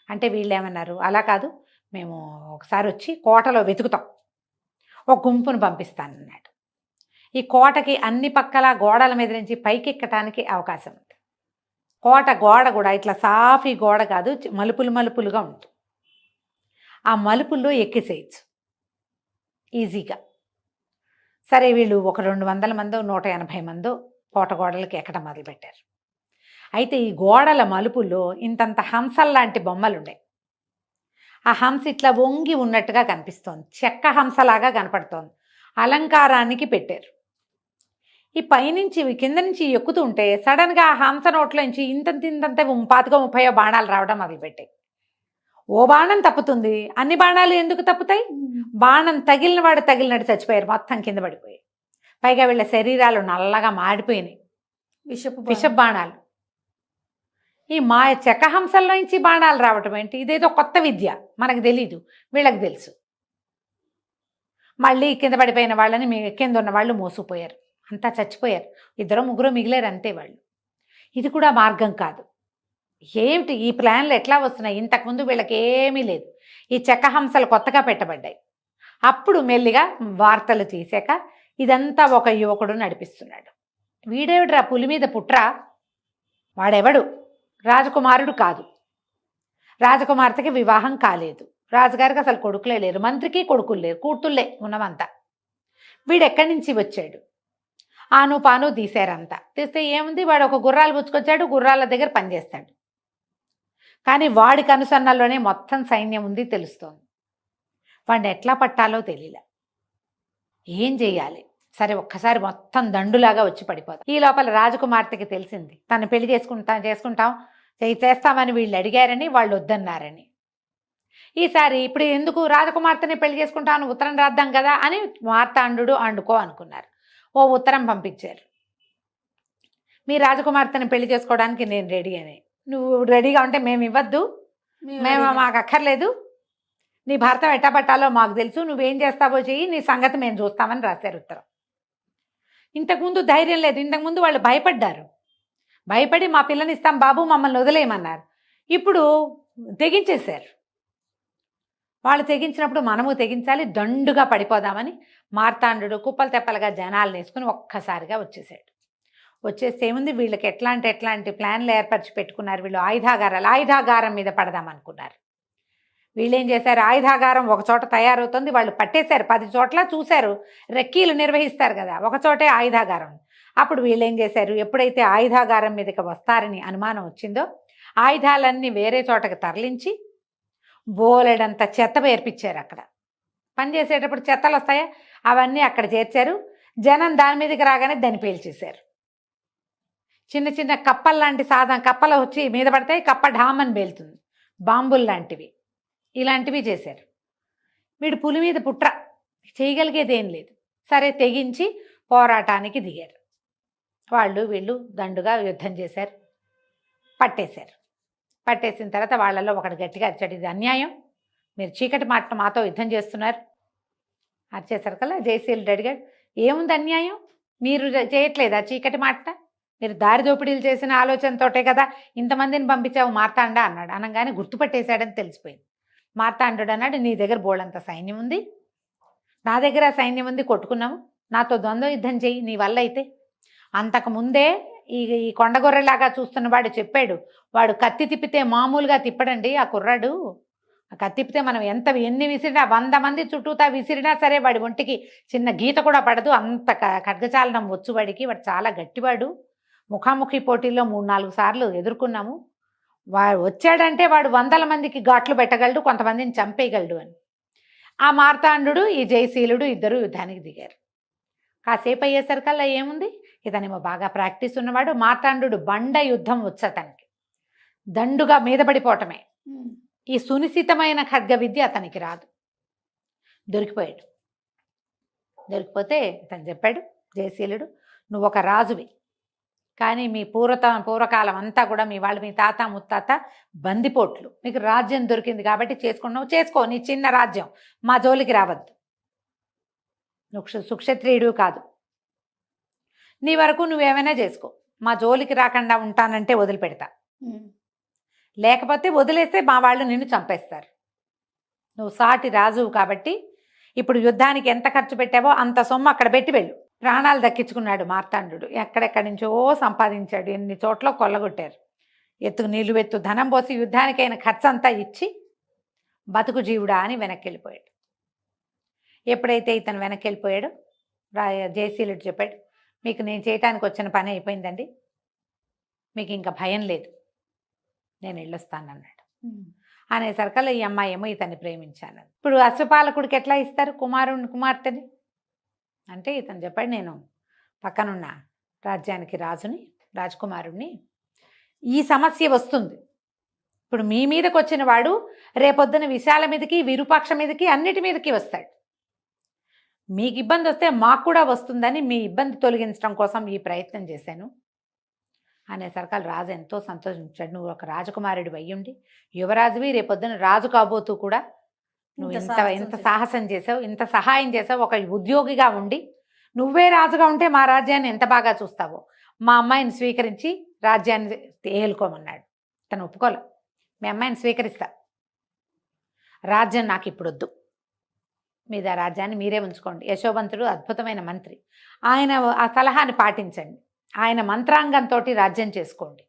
అంటే వీళ్ళు ఏమన్నారు, అలా కాదు, మేము ఒకసారి వచ్చి కోటలో వెతుకుతాం, ఒక గుంపును పంపిస్తానన్నాడు. ఈ కోటకి అన్ని పక్కల గోడల మీద నుంచి పైకెక్కటానికి అవకాశం ఉంది. కోట గోడ కూడా ఇట్లా సాఫీ గోడ కాదు, మలుపులుగా ఉంటుంది. ఆ మలుపుల్లో ఎక్కేసేయచ్చు ఈజీగా. సరే వీళ్ళు ఒక 200 మందో 180 మందో కోట గోడలకి ఎక్కడం మొదలుపెట్టారు. అయితే ఈ గోడల మలుపుల్లో ఇంతంత హంసల్లాంటి బొమ్మలు ఉన్నాయి. ఆ హంస ఇట్లా వంగి ఉన్నట్టుగా కనిపిస్తోంది, చెక్క హంసలాగా కనపడుతోంది, అలంకారానికి పెట్టారు. ఈ పైనుంచి కింద నుంచి ఎక్కుతూ ఉంటే సడన్గా ఆ హంస నోట్లో నుంచి ఇంతంత 25-30 బాణాలు రావడం మొదలుపెట్టాయి. ఓ బాణం తప్పుతుంది, అన్ని బాణాలు ఎందుకు తప్పుతాయి? బాణం తగిలిన వాడు తగిలినట్టు చచ్చిపోయారు, మొత్తం కింద పడిపోయాయి. పైగా వీళ్ళ శరీరాలు నల్లగా మాడిపోయినాయి, విషపు బాణాలు. ఈ చెక్క హంసల్లో నుంచి బాణాలు రావటం ఏంటి? ఇదేదో కొత్త విద్య, మనకు తెలీదు, వీళ్ళకి తెలుసు. మళ్ళీ కింద పడిపోయిన వాళ్ళని కింద ఉన్న వాళ్ళు మోసుకుపోయారు, అంతా చచ్చిపోయారు. 2-3 మిగిలేరు అంతే వాళ్ళు. ఇది కూడా మార్గం కాదు. ఏమిటి ఈ ప్లాన్లు ఎట్లా వస్తున్నాయి? ఇంతకుముందు వీళ్ళకి ఏమీ లేదు, ఈ చెక్క హంసలు కొత్తగా పెట్టబడ్డాయి. అప్పుడు మెల్లిగా వార్తలు తీసాక ఇదంతా ఒక యువకుడు నడిపిస్తున్నాడు. వీడేవిడ్రా పులి మీద పుట్రా, వాడెవడు? రాజకుమారుడు కాదు, రాజకుమార్తెకి వివాహం కాలేదు, రాజుగారికి అసలు కొడుకులే లేరు, మంత్రికి కొడుకులు లేరు, కూతుళ్ళే ఉన్నవంతా. వీడెక్కడి నుంచి వచ్చాడు? ఆను పాను తీశారంతా. తీస్తే ఏముంది, వాడు ఒక గుర్రాలు పుచ్చుకొచ్చాడు, గుర్రాల దగ్గర పనిచేస్తాడు. కానీ వాడికి అనుసరణలోనే మొత్తం సైన్యం ఉంది తెలుస్తోంది. వాడిని ఎట్లా పట్టాలో తెలియలే, ఏం చెయ్యాలి? సరే ఒక్కసారి మొత్తం దండులాగా వచ్చి పడిపోతాం. ఈ లోపల రాజకుమార్తెకి తెలిసింది, తను పెళ్లి చేసుకుంటాం చేస్తామని వీళ్ళు అడిగారని, వాళ్ళు వద్దన్నారని. ఈసారి ఇప్పుడు ఎందుకు రాజకుమార్తెని పెళ్లి చేసుకుంటామని ఉత్తరం రాద్దాం కదా అని మార్తాండు అండుకో అనుకున్నారు. ఓ ఉత్తరం పంపించారు, మీ రాజకుమార్తెని పెళ్లి చేసుకోవడానికి నేను రెడీ అని. నువ్వు రెడీగా ఉంటే మేము ఇవ్వద్దు, మాకు అక్కర్లేదు, నీ భర్త ఎట్టబట్టాలో మాకు తెలుసు, నువ్వేం చేస్తావో చెయ్యి, నీ సంగతి మేము చూస్తామని రాశారు ఉత్తరం. ఇంతకుముందు ధైర్యం లేదు. ఇంతకుముందు వాళ్ళు భయపడ్డారు. భయపడి మా పిల్లని ఇస్తాం బాబు, మమ్మల్ని వదిలేయమన్నారు. ఇప్పుడు తెగించేశారు. వాళ్ళు తెగించినప్పుడు మనము తెగించాలి. దండుగా పడిపోదామని మార్తాండు కుప్పలు తెప్పలుగా జనాలు వేసుకుని ఒక్కసారిగా వచ్చేసాడు. వచ్చేస్తే ఏముంది, వీళ్ళకి ఎట్లాంటి ప్లాన్లు ఏర్పరిచి పెట్టుకున్నారు. వీళ్ళు ఆయుధాగారం మీద పడదామనుకున్నారు. వీళ్ళు ఏం చేశారు, ఆయుధాగారం ఒక చోట తయారవుతుంది, వాళ్ళు పట్టేశారు. 10 చోట్ల చూశారు, రెక్కీలు నిర్వహిస్తారు కదా, ఒక చోటే ఆయుధాగారం. అప్పుడు వీళ్ళు ఏం చేశారు, ఎప్పుడైతే ఆయుధాగారం మీదకి వస్తారని అనుమానం వచ్చిందో ఆయుధాలన్నీ వేరే చోటకి తరలించి బోలెడంత చెత్త పేర్పించారు. అక్కడ పనిచేసేటప్పుడు చెత్తలు వస్తాయా, అవన్నీ అక్కడ చేర్చారు. జనం దాని మీదకి రాగానే దాన్ని పేల్చేశారు. చిన్న చిన్న కప్పలు లాంటి కప్పలు వచ్చి మీద పడతాయి, కప్ప ఢామని పేలుతుంది, బాంబులు లాంటివి, ఇలాంటివి చేశారు. వీడు పులి మీద పుట్ర, చేయగలిగేది ఏం లేదు. సరే, తెగించి పోరాటానికి దిగారు. వీళ్ళు దండుగా యుద్ధం చేశారు, పట్టేశారు. పట్టేసిన తర్వాత వాళ్ళల్లో ఒకడు గట్టిగా అరిచాడు, ఇది అన్యాయం, మీరు చీకటి మాట మాతో యుద్ధం చేస్తున్నారు. అరిచేసరికల్లా జయశీలుడు అడిగాడు, ఏముంది అన్యాయం, మీరు చేయట్లేదా చీకటి మాట, మీరు దారి దోపిడీలు చేసిన ఆలోచనతోటే కదా ఇంతమందిని పంపించావు మార్తాండ అన్నాడు. అనగానే గుర్తుపట్టేశాడని తెలిసిపోయింది. మార్తాండు అన్నాడు, నీ దగ్గర బోళ్ళంత సైన్యం ఉంది, నా దగ్గర సైన్యం ఉంది, కొట్టుకున్నాము, నాతో ద్వంద్వ యుద్ధం చెయ్యి నీ వల్ల అయితే. అంతకుముందే ఈ కొండగొర్రెలాగా చూస్తున్న వాడు చెప్పాడు, వాడు కత్తి తిప్పితే మామూలుగా తిప్పడండి ఆ కుర్రాడు, ఆ కత్తి తిప్పితే మనం ఎన్ని విసిరినా 100 మంది చుట్టూతా విసిరినా సరే వాడి ఒంటికి చిన్న గీత కూడా పడదు, అంత ఖడ్గచాలనం వచ్చు వాడికి, వాడు చాలా గట్టివాడు, ముఖాముఖి పోటీల్లో 3-4 సార్లు ఎదుర్కొన్నాము, వాడు వచ్చాడంటే వాడు 100 మందికి ఘాట్లు పెట్టగలడు, కొంతమందిని చంపేయగలడు అని. ఆ మార్తాండు ఈ జయశీలుడు ఇద్దరు యుద్ధానికి దిగారు. కాసేపు అయ్యేసరికల్లా ఏముంది, ఇతనేమో బాగా ప్రాక్టీస్ ఉన్నవాడు, మార్తాండు బండ యుద్ధం వచ్చతనికి, దండుగా మీద పడిపోవటమే. ఈ సునిశ్చితమైన ఖడ్గ విద్య అతనికి రాదు. దొరికిపోయాడు. దొరికిపోతే ఇతను చెప్పాడు జయశీలుడు, నువ్వు ఒక రాజువి, కానీ మీ పూర్వకాలం అంతా కూడా మీ తాత ముత్తాత బందిపోట్లు, మీకు రాజ్యం దొరికింది కాబట్టి చేసుకున్నావు, చేసుకో, నీ చిన్న రాజ్యం, మా జోలికి రావద్దు, నువ్వు సుక్షత్రియుడు కాదు, నీ వరకు నువ్వేమైనా చేసుకో, మా జోలికి రాకుండా ఉంటానంటే వదిలిపెడతా, లేకపోతే వదిలేస్తే మా వాళ్ళు నిన్ను చంపేస్తారు, నువ్వు సాటి రాజువు కాబట్టి ఇప్పుడు యుద్ధానికి ఎంత ఖర్చు పెట్టావో అంత సొమ్ము అక్కడ పెట్టి వెళ్ళు. ప్రాణాలు దక్కించుకున్నాడు మార్తాండు, ఎక్కడెక్కడి నుంచో సంపాదించాడు, ఎన్ని చోట్ల కొల్లగొట్టారు, నిలువెత్తు ధనం పోసి యుద్ధానికైన ఖర్చు అంతా ఇచ్చి బతుకు జీవుడా అని వెనక్కి వెళ్ళిపోయాడు. ఎప్పుడైతే ఇతను వెనక్కి వెళ్ళిపోయాడో జయశీలుడు చెప్పాడు, మీకు నేను చేయటానికి వచ్చిన పని అయిపోయిందండి, మీకు ఇంకా భయం లేదు, నేను వెళ్ళొస్తానన్నాడు. అనేసరికల్లా ఈ అమ్మాయి ఏమో ఇతన్ని ప్రేమించాను. ఇప్పుడు అశ్వపాలకుడికి ఎట్లా ఇస్తారు కుమార్తెని అంటే ఇతను చెప్పాడు, నేను పక్కనున్న రాజ్యానికి రాజకుమారుణ్ణి, ఈ సమస్య వస్తుంది, ఇప్పుడు మీ మీదకి వచ్చిన వాడు రేపొద్దున విశాల మీదకి విరూపాక్ష మీదకి అన్నిటి మీదకి వస్తాడు, మీకు ఇబ్బంది వస్తే మాకు కూడా వస్తుందని మీ ఇబ్బంది తొలగించడం కోసం ఈ ప్రయత్నం చేశాను అనేసరికి రాజు ఎంతో సంతోషించాడు. నువ్వు ఒక రాజకుమారుడి అయ్యుండి యువరాజువి, రేపొద్దున రాజు కాబోతూ కూడా నువ్వు ఇంత సాహసం చేసావు, ఇంత సహాయం చేసావు, ఒక ఉద్యోగిగా ఉండి నువ్వే రాజుగా ఉంటే మా రాజ్యాన్ని ఎంత బాగా చూస్తావో, మా అమ్మాయిని స్వీకరించి రాజ్యాన్ని ఏలుకోమన్నాడు. తను ఒప్పుకోలే, మీ అమ్మాయిని స్వీకరిస్తా, రాజ్యం నాకు ఇప్పుడు వద్దు, మీద రాజ్యాన్ని మీరే ఉంచుకోండి, యశోవంతుడు అద్భుతమైన మంత్రి, ఆయన ఆ సలహాని పాటించండి, ఆయన మంత్రాంగంతో రాజ్యం చేసుకోండి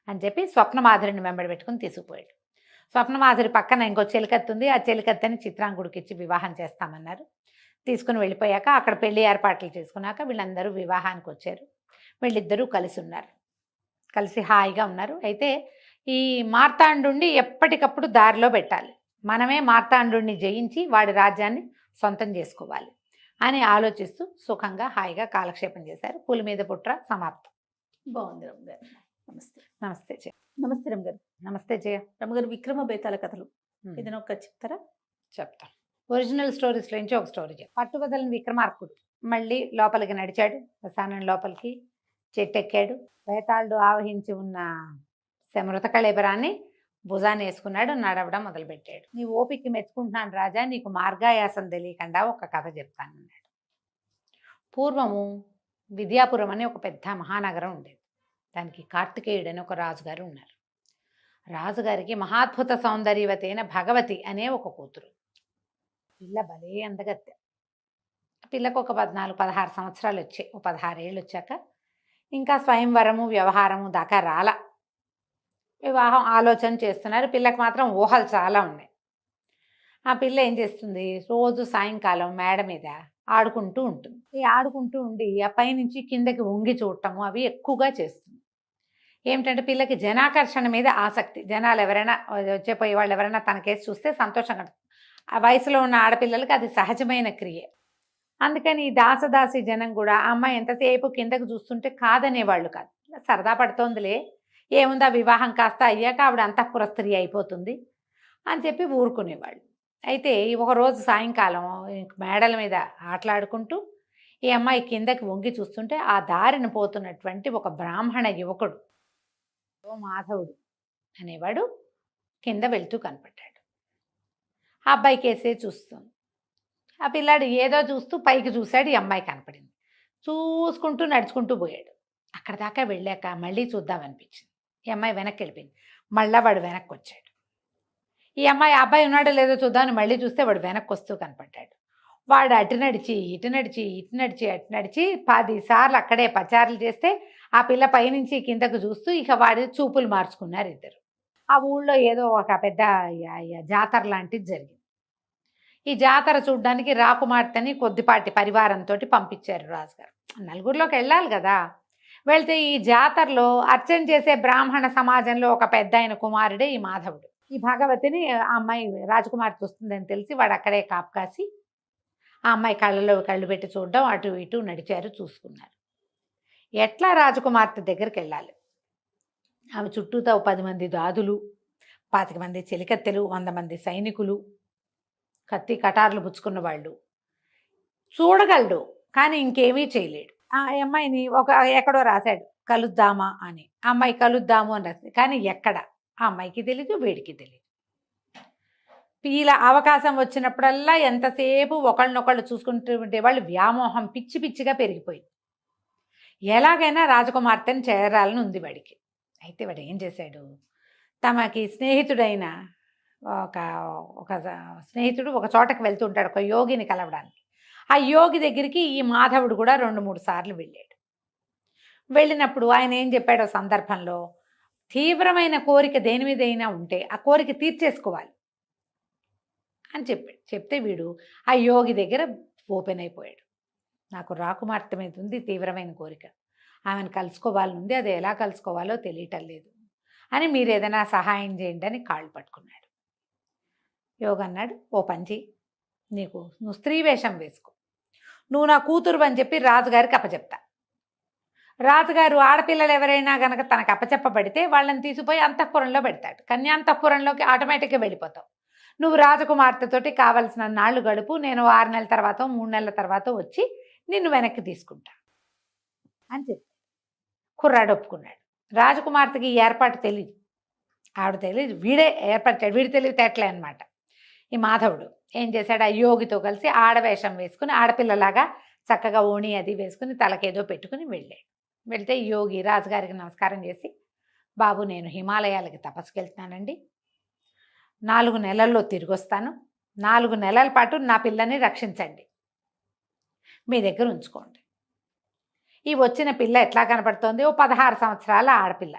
అని చెప్పి స్వప్నమాధురిని వెంబడి పెట్టుకుని తీసుకుపోయాడు. స్వప్నమాధురి పక్కన ఇంకో చెలికత్తి ఉంది, ఆ చెలికత్తని చిత్రాంగుడికి ఇచ్చి వివాహం చేస్తామన్నారు. తీసుకుని వెళ్ళిపోయాక అక్కడ పెళ్లి ఏర్పాట్లు చేసుకున్నాక వీళ్ళందరూ వివాహానికి వచ్చారు. వీళ్ళిద్దరూ కలిసి ఉన్నారు, కలిసి హాయిగా ఉన్నారు. అయితే ఈ మార్తాండుని ఎప్పటికప్పుడు దారిలో పెట్టాలి, మనమే మార్తాండుని జయించి వాడి రాజ్యాన్ని సొంతం చేసుకోవాలి అని ఆలోచిస్తూ సుఖంగా హాయిగా కాలక్షేపం చేశారు. పులి మీద పుట్ర సమాప్తం. బాగుంది రమ్మగారు. నమస్తే. నమస్తే జయ. నమస్తే రమ్మగారు. నమస్తే జయ. రమ్మగారు, విక్రమ బేతాళ కథలు ఏదైనా ఒక చెప్తారా? చెప్తా. ఒరిజినల్ స్టోరీస్లో నుంచి ఒక స్టోరీ చెప్తా. పట్టుబదలని విక్రమార్కుడు మళ్ళీ లోపలికి నడిచాడు, శ్మశానం లోపలికి చెట్టెక్కాడు. బేతాళుడు ఆవహించి ఉన్న మృత కళేబరాన్ని భుజాన్ని వేసుకున్నాడు, నడవడం మొదలుపెట్టాడు. నీ ఓపిక మెచ్చుకుంటున్నాను రాజా, నీకు మార్గాయాసం తెలియకుండా ఒక కథ చెప్తానన్నాడు. పూర్వము విద్యాపురం అని ఒక పెద్ద మహానగరం ఉండేది. దానికి కార్తికేయుడు అని ఒక రాజుగారు ఉన్నారు. రాజుగారికి మహాద్భుత సౌందర్యవతి అయిన భగవతి అనే ఒక కూతురు. పిల్ల భలే అందగత్తె. పిల్లకు ఒక 14, 16 సంవత్సరాలు వచ్చాయి. ఓ 16 ఏళ్ళు వచ్చాక ఇంకా స్వయంవరము వ్యవహారము దాకా రాల. వివాహం ఆలోచన చేస్తున్నారు. పిల్లకు మాత్రం ఊహలు చాలా ఉన్నాయి. ఆ పిల్ల ఏం చేస్తుంది, రోజు సాయంకాలం మేడ మీద ఆడుకుంటూ ఉంటుంది. ఈ ఆడుకుంటూ ఉండి ఆ పైనుంచి కిందకి వంగి చూడటము అవి ఎక్కువగా చేస్తుంది. ఏమిటంటే పిల్లకి జనాకర్షణ మీద ఆసక్తి. జనాలు ఎవరైనా వచ్చేపోయే వాళ్ళు ఎవరైనా తనకేసి చూస్తే సంతోషంగా ఉంటుంది. ఆ వయసులో ఉన్న ఆడపిల్లలకి అది సహజమైన క్రియ. అందుకని ఈ దాసదాసి జనం కూడా ఆ అమ్మాయి ఎంతసేపు కిందకు చూస్తుంటే కాదనేవాళ్ళు కాదు. సరదా పడుతోందిలే, ఏముందా వివాహం కాస్త అయ్యాక ఆవిడ అంతఃపుర స్త్రీ అయిపోతుంది అని చెప్పి ఊరుకునేవాళ్ళు. అయితే ఒకరోజు సాయంకాలం మేడల మీద ఆటలాడుకుంటూ ఈ అమ్మాయి కిందకి వంగి చూస్తుంటే ఆ దారిన పోతున్నటువంటి ఒక బ్రాహ్మణ యువకుడు మాధవుడు అనేవాడు కింద వెళ్తూ కనపడ్డాడు. ఆ అబ్బాయి కేసే చూస్తుంది. ఆ పిల్లాడు ఏదో చూస్తూ పైకి చూశాడు. ఈ అమ్మాయి కనపడింది. చూసుకుంటూ నడుచుకుంటూ పోయాడు. అక్కడ దాకా వెళ్ళాక మళ్ళీ చూద్దామనిపించింది. ఈ అమ్మాయి వెనక్కి వెళ్ళిపోయింది. మళ్ళీ వాడు వెనక్కి వచ్చాడు. ఈ అమ్మాయి అబ్బాయి ఉన్నాడో లేదో చూద్దామని మళ్ళీ చూస్తే వాడు వెనక్కి వస్తూ కనపడ్డాడు. వాడు అటు నడిచి ఇటు నడిచి ఇటు నడిచి అటు నడిచి 10 సార్లు అక్కడే పచారులు చేస్తే ఆ పిల్ల పైనుంచి కిందకు చూస్తూ ఇక వాడి చూపులు మార్చుకున్నారు ఇద్దరు. ఆ ఊళ్ళో ఏదో ఒక పెద్ద జాతర లాంటిది జరిగింది. ఈ జాతర చూడ్డానికి రాకుమార్తెని కొద్దిపాటి పరివారంతో పంపించారు రాజుగారు. నలుగురిలోకి వెళ్ళాలి కదా. వెళ్తే ఈ జాతరలో అర్చన చేసే బ్రాహ్మణ సమాజంలో ఒక పెద్ద ఆయన కుమారుడే ఈ మాధవుడు. ఈ భగవతిని ఆ అమ్మాయి రాజకుమార్తె వస్తుందని తెలిసి వాడు అక్కడే కాపు కాసి ఆ అమ్మాయి కళ్ళలో కళ్ళు పెట్టి చూడడం, అటు ఇటు నడిచారు, చూసుకున్నారు. ఎట్లా రాజకుమార్తె దగ్గరికి వెళ్ళాలి. ఆమె చుట్టూతో 10 మంది దాదులు, 25 మంది చెలికత్తెలు, 100 మంది సైనికులు, కత్తి కటార్లు పుచ్చుకున్న వాళ్ళు. చూడగలడు కానీ ఇంకేమీ చేయలేడు. ఆ అమ్మాయిని ఎక్కడో రాశాడు కలుద్దామా అని. ఆ అమ్మాయి కలుద్దాము అని రాసింది. కానీ ఎక్కడ ఆ అమ్మాయికి తెలీదు, వీడికి తెలీదు. ఇలా అవకాశం వచ్చినప్పుడల్లా ఎంతసేపు ఒకళ్ళనొకళ్ళు చూసుకుంటూ ఉండేవాళ్ళు. వ్యామోహం పిచ్చి పిచ్చిగా పెరిగిపోయింది. ఎలాగైనా రాజకుమార్తెను చేరాలని ఉంది వాడికి. అయితే వాడు ఏం చేశాడు, తమకి స్నేహితుడైన ఒక స్నేహితుడు ఒక చోటకి వెళ్తూ ఉంటాడు, ఒక యోగిని కలవడానికి. ఆ యోగి దగ్గరికి ఈ మాధవుడు కూడా 2-3 సార్లు వెళ్ళాడు. వెళ్ళినప్పుడు ఆయన ఏం చెప్పాడో సందర్భంలో, తీవ్రమైన కోరిక దేని మీద అయినా ఉంటే ఆ కోరిక తీర్చేసుకోవాలి అని చెప్పాడు. చెప్తే వీడు ఆ యోగి దగ్గర ఓపెన్ అయిపోయాడు. నాకు రాకుమార్తె మీద ఉంది తీవ్రమైన కోరిక, ఆమెను కలుసుకోవాలని ఉంది, అది ఎలా కలుసుకోవాలో తెలియటం లేదు అని మీరు ఏదైనా సహాయం చేయండి అని కాళ్ళు పట్టుకున్నాడు. యోగి అన్నాడు, ఓ పంచి, నువ్వు స్త్రీ వేషం వేసుకో, నువ్వు నా కూతురు అని చెప్పి రాజుగారికి అప్పచెప్తా. రాజుగారు ఆడపిల్లలు ఎవరైనా కనుక తనకు అప్పచెప్పబడితే వాళ్ళని తీసిపోయి అంతఃపురంలో పెడతాడు. కన్యాంతఃపురంలోకి ఆటోమేటిక్గా వెళ్ళిపోతావు. నువ్వు రాజకుమార్తెతోటి కావలసిన నాళ్ళు గడుపు, నేను 6 నెలల తర్వాత 3 నెలల తర్వాత వచ్చి నిన్ను వెనక్కి తీసుకుంటా అని చెప్పి కుర్రాడు ఒప్పుకున్నాడు. రాజకుమార్తెకి ఈ ఏర్పాటు తెలియదు, ఆవిడ తెలియదు, వీడే ఏర్పరిచాడు. వీడి తెలివితేటలే అనమాట. ఈ మాధవుడు ఏం చేశాడు, ఆ యోగితో కలిసి ఆడవేషం వేసుకుని ఆడపిల్లలాగా చక్కగా ఓణి అది వేసుకుని తలకేదో పెట్టుకుని వెళ్ళాడు. వెళ్తే యోగి రాజుగారికి నమస్కారం చేసి, బాబు నేను హిమాలయాలకి తపస్సుకి వెళ్తున్నానండి, 4 నెలల్లో తిరిగి వస్తాను, 4 నెలల పాటు నా పిల్లని రక్షించండి, మీ దగ్గర ఉంచుకోండి. ఈ వచ్చిన పిల్ల ఎట్లా కనపడుతోంది, ఓ 16 సంవత్సరాల ఆడపిల్ల,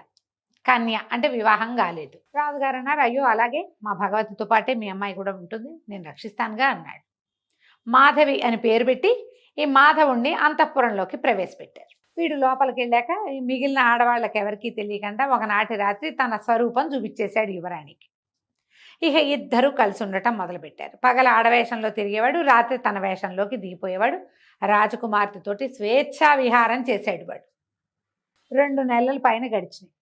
కన్య, అంటే వివాహం కాలేదు. రాజుగారు అన్నారు, అయ్యో అలాగే మా భగవతితో పాటే మీ అమ్మాయి కూడా ఉంటుంది, నేను రక్షిస్తానుగా అన్నాడు. మాధవి అని పేరు పెట్టి ఈ మాధవుణ్ణి అంతఃపురంలోకి ప్రవేశపెట్టారు. వీడు లోపలికి వెళ్ళాక ఈ మిగిలిన ఆడవాళ్ళకి ఎవరికీ తెలియకుండా ఒకనాటి రాత్రి తన స్వరూపం చూపించేశాడు యువరాణికి. ఇక ఇద్దరూ కలిసి ఉండటం మొదలుపెట్టారు. పగల ఆడవేషంలో తిరిగేవాడు, రాత్రి తన వేషంలోకి దిగిపోయేవాడు. రాజకుమార్తెతోటి స్వేచ్ఛా విహారం చేశాడు వాడు. 2 నెలల పైన గడిచినాయి.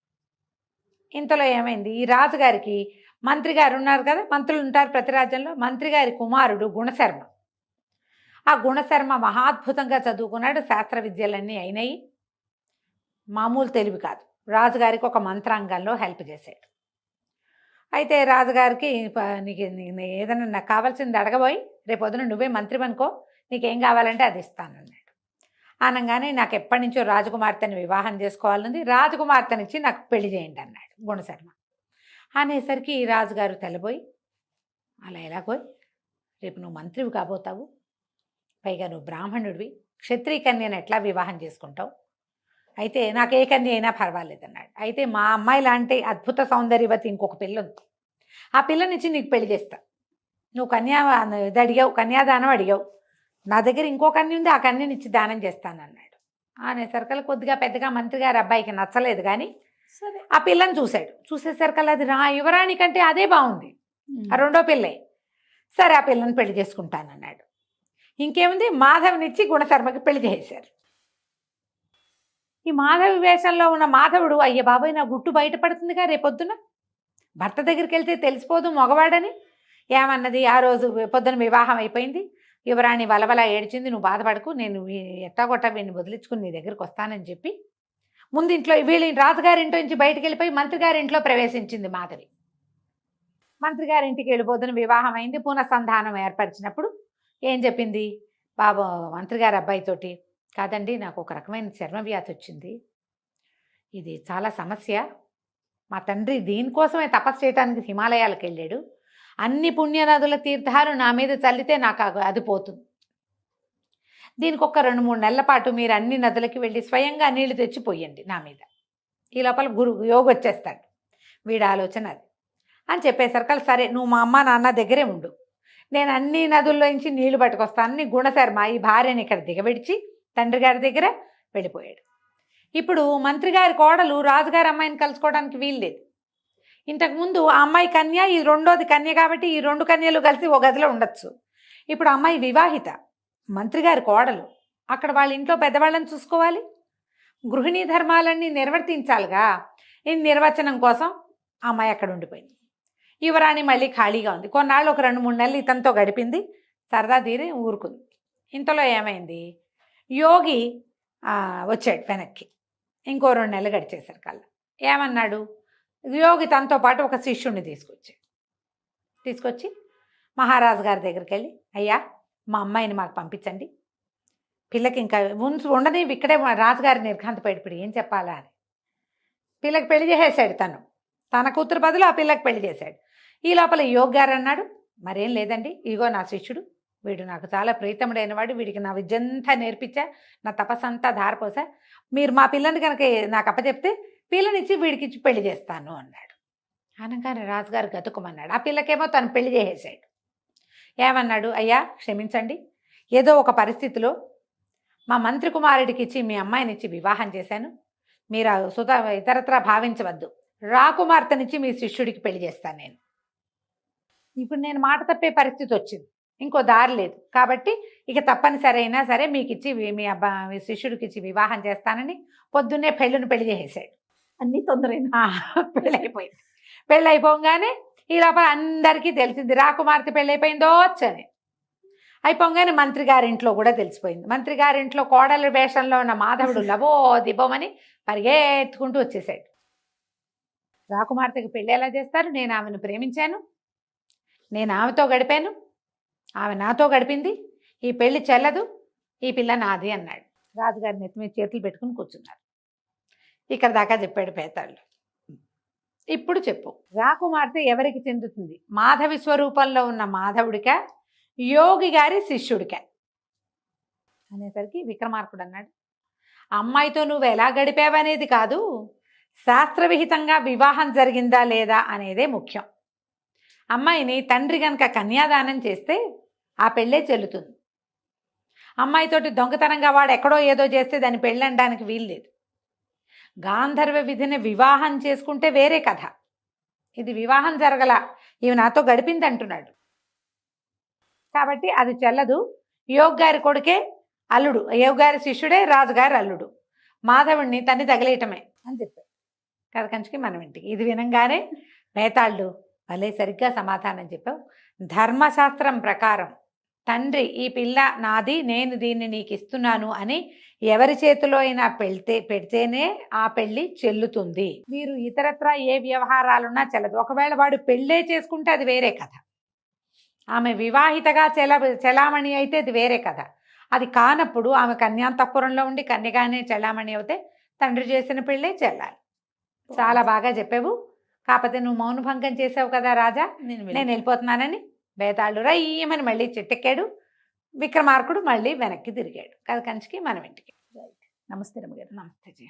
ఇంతలో ఏమైంది, ఈ రాజుగారికి మంత్రి గారు ఉన్నారు కదా, మంత్రులు ఉంటారు ప్రతి రాజ్యంలో, మంత్రి గారి కుమారుడు గుణశర్మ. ఆ గుణశర్మ మహాద్భుతంగా చదువుకున్నాడు, శాస్త్ర విద్యలన్నీ అయినాయి, మామూలు తెలివి కాదు. రాజుగారికి ఒక మంత్రాంగంలో హెల్ప్ చేశాడు. అయితే రాజుగారికి నీకు ఏదైనా నాకు కావాల్సింది అడగబోయి, రేపొద్దున నువ్వే మంత్రి అనుకో, నీకేం కావాలంటే అది ఇస్తానన్నాడు. అనగానే నాకు ఎప్పటి నుంచో రాజకుమార్తెని వివాహం చేసుకోవాలని, రాజకుమార్తెనిచ్చి నాకు పెళ్లి చేయండి అన్నాడు గుణశర్మ. అనేసరికి రాజుగారు తెల్లబోయి, అలా ఎలాగోయ్, రేపు నువ్వు మంత్రివి కాబోతావు, పైగా నువ్వు బ్రాహ్మణుడివి, క్షత్రియ కన్యను ఎట్లా వివాహం చేసుకుంటావు, అయితే నాకు ఏ కన్య అయినా పర్వాలేదన్నాడు. అయితే మా అమ్మాయి లాంటి అద్భుత సౌందర్యవతి ఇంకొక పిల్ల ఉంది, ఆ పిల్లనిచ్చి నీకు పెళ్లి చేస్తా, నువ్వు ఇది అడిగావు, కన్యాదానం అడిగావు, నా దగ్గర ఇంకో కన్య ఉంది, ఆ కన్యనిచ్చి దానం చేస్తానన్నాడు. అనేసరికల్లా కొద్దిగా పెద్దగా మంత్రి గారి అబ్బాయికి నచ్చలేదు, కానీ సరే ఆ పిల్లని చూశాడు. చూసేసరికల్లా అది యువరాణి కంటే అదే బాగుంది, ఆ రెండో పిల్లే. సరే ఆ పిల్లని పెళ్లి చేసుకుంటానన్నాడు. ఇంకేముంది, మాధవునిచ్చి గుణశర్మకి పెళ్లి చేశారు. ఈ మాధవి వేషంలో ఉన్న మాధవుడు, అయ్య బాబాయ్ నా గుట్టు బయటపడుతుందిగా రేపొద్దున, భర్త దగ్గరికి వెళ్తే తెలిసిపోదు మగవాడని. ఏమన్నది, ఆ రోజు పొద్దున వివాహం అయిపోయింది, యువరాణి వలవల ఏడ్చింది, నువ్వు బాధపడకు, నేను ఎట్టాగొట్టా వీడిని వదిలించుకుని నీ దగ్గరికి వస్తానని చెప్పి ముందు ఇంట్లో వీళ్ళ రాజుగారింట్లో నుంచి బయటికి వెళ్ళిపోయి మంత్రి గారింట్లో ప్రవేశించింది మాధవి. మంత్రి గారింటికి వెళ్ళిపోతున్న వివాహం అయింది. పునఃసంధానం ఏర్పరిచినప్పుడు ఏం చెప్పింది, బాబు మంత్రి గారి అబ్బాయితోటి, కాదండి నాకు ఒక రకమైన చర్మవ్యాధి వచ్చింది, ఇది చాలా సమస్య, మా తండ్రి దీనికోసమే తపస్సు చేయడానికి హిమాలయాలకు వెళ్ళాడు, అన్ని పుణ్యనదుల తీర్థాలు నా మీద చల్లితే నాకు అది పోతుంది, దీనికి ఒక 2-3 నెలల పాటు మీరు అన్ని నదులకి వెళ్ళి స్వయంగా నీళ్లు తెచ్చిపోయండి నా మీద, ఈ లోపల యోగి వచ్చేస్తాడు, వీడి ఆలోచన అది అని చెప్పేసరికి, సరే నువ్వు మా అమ్మ నాన్న దగ్గరే ఉండు, నేను అన్ని నదుల్లో నుంచి నీళ్లు పట్టుకొస్తాను, నీ గుణశర్మ ఈ భార్యని ఇక్కడ దిగబెడిచి తండ్రి గారి దగ్గర వెళ్ళిపోయాడు. ఇప్పుడు మంత్రి గారి కోడలు రాజుగారి అమ్మాయిని కలుసుకోవడానికి వీల్లేదు. ఇంతకుముందు ఆ అమ్మాయి కన్య, ఈ రెండోది కన్య, కాబట్టి ఈ 2 కన్యలు కలిసి ఒక గదిలో ఉండొచ్చు. ఇప్పుడు అమ్మాయి వివాహిత, మంత్రి గారి కోడలు, అక్కడ వాళ్ళ ఇంట్లో పెద్దవాళ్ళని చూసుకోవాలి, గృహిణీ ధర్మాలన్నీ నిర్వర్తించాలిగా. ఈ నిర్వచనం కోసం ఆ అమ్మాయి అక్కడ ఉండిపోయింది. యువరాణి మళ్ళీ ఖాళీగా ఉంది. కొన్నాళ్ళు ఒక 2-3 నెలలు ఇతనితో గడిపింది, సరదా తీరి ఊరుకుంది. ఇంతలో ఏమైంది, యోగి వచ్చాడు వెనక్కి. ఇంకో 2 నెలలు గడిచేసరికి కల్లా ఏమన్నాడు, యోగి తనతో పాటు ఒక శిష్యుడిని తీసుకొచ్చి మహారాజు గారి దగ్గరికి వెళ్ళి, అయ్యా మా అమ్మాయిని మాకు పంపించండి, పిల్లకి ఇంకా ఉండని ఇక్కడే, రాజుగారి నిర్ఘాంతపడిపోయి ఏం చెప్పాలా అని పిల్లకి పెళ్లి చేసేసాడు. తన కూతురు బదులు ఆ పిల్లకి పెళ్లి చేశాడు. ఈ లోపల యోగి గారు అన్నాడు, మరేం లేదండి, ఇగో నా శిష్యుడు, వీడు నాకు చాలా ప్రీతముడైన వాడు, వీడికి నా విద్యంతా నేర్పించా, నా తపస్సంతా ధారపోసా, మీరు మా పిల్లని కనుక నాకు అప్పచెప్తే పిల్లనిచ్చి వీడికిచ్చి పెళ్లి చేస్తాను అన్నాడు. అనగానే రాజుగారు గతుకుమన్నాడు. ఆ పిల్లకేమో తను పెళ్లి చేసేసాడు. ఏమన్నాడు, అయ్యా క్షమించండి, ఏదో ఒక పరిస్థితిలో మా మంత్రి కుమారుడికి ఇచ్చి మీ అమ్మాయినిచ్చి వివాహం చేశాను, మీరు ఇతరత్రా భావించవద్దు, రాకుమార్తెనిచ్చి మీ శిష్యుడికి పెళ్లి చేస్తాను నేను. ఇప్పుడు నేను మాట తప్పే పరిస్థితి వచ్చింది, ఇంకో దారి లేదు, కాబట్టి ఇక తప్పనిసరి అయినా సరే మీకు ఇచ్చి మీ శిష్యుడికి ఇచ్చి వివాహం చేస్తానని పొద్దున్నే పెళ్లి చేసేసాడు. అన్ని తొందరైనా పెళ్ళైపోయింది. పెళ్ళైపోగానే ఈ లోపల అందరికీ తెలిసింది రాకుమార్తె పెళ్ళైపోయిందో అని. అయిపోగానే మంత్రి గారింట్లో కూడా తెలిసిపోయింది. మంత్రి గారింట్లో కోడలి వేషంలో ఉన్న మాధవుడు లబో దిబోమని పరిగెత్తుకుంటూ వచ్చేసాడు. రాకుమార్తెకి పెళ్ళి ఎలా చేస్తారు, నేను ఆమెను ప్రేమించాను, నేను ఆమెతో గడిపాను, ఆమె నాతో గడిపింది, ఈ పెళ్లి చెల్లదు, ఈ పిల్ల నాది అన్నాడు. రాజుగారి నెత్తి మీద చేతులు పెట్టుకుని కూర్చున్నారు. ఇక్కడ దాకా చెప్పాడు పేతాళ్ళు. ఇప్పుడు చెప్పు, రాకుమార్తె ఎవరికి చెందుతుంది, మాధవి స్వరూపంలో ఉన్న మాధవుడికా, యోగి గారి శిష్యుడికా అనేసరికి విక్రమార్కుడు అన్నాడు, అమ్మాయితో నువ్వు ఎలా గడిపావనేది కాదు, శాస్త్రవిహితంగా వివాహం జరిగిందా లేదా అనేదే ముఖ్యం. అమ్మాయిని తండ్రి కనుక కన్యాదానం చేస్తే ఆ పెళ్ళే చెల్లుతుంది. అమ్మాయితోటి దొంగతనంగా వాడు ఎక్కడో ఏదో చేస్తే దాన్ని పెళ్ళనడానికి వీల్లేదు. గాంధర్వ విధిని వివాహం చేసుకుంటే వేరే కథ, ఇది వివాహం జరగల, ఇవి నాతో గడిపింది అంటున్నాడు, కాబట్టి అది చెల్లదు. యోగి గారి కొడుకే అల్లుడు, యోగి గారి శిష్యుడే రాజుగారి అల్లుడు, మాధవుడిని తన్ని తగిలేయటమే అని చెప్పాడు. కథ కంచికి మనం ఇంటికి. ఇది వినంగానే మేతాళ్ళు భలే సరిగ్గా సమాధానం చెప్పావు, ధర్మశాస్త్రం ప్రకారం తండ్రి ఈ పిల్ల నాది, నేను దీన్ని నీకు ఇస్తున్నాను అని ఎవరి చేతిలో అయినా పెడితేనే ఆ పెళ్ళి చెల్లుతుంది. మీరు ఇతరత్రా ఏ వ్యవహారాలున్నా చెల్లదు. ఒకవేళ వాడు పెళ్ళే చేసుకుంటే అది వేరే కథ, ఆమె వివాహితగా చెలామణి అయితే అది వేరే కథ. అది కానప్పుడు ఆమె కన్యాంతఃపురంలో ఉండి కన్యగానే చెల్లామణి అవుతే తండ్రి చేసిన పెళ్ళే చెల్లాలి. చాలా బాగా చెప్పావు. కాకపోతే నువ్వు మౌనభంగం చేసావు కదా రాజా, నేను వెళ్ళిపోతున్నానని బేతాళుడు రయ్యమని మళ్ళీ చెట్టెక్కాడు. విక్రమార్కుడు మళ్ళీ వెనక్కి తిరిగాడు. కథ కంచికి మనం ఇంటికి. నమస్తే రమ్మగారు. నమస్తే జీ.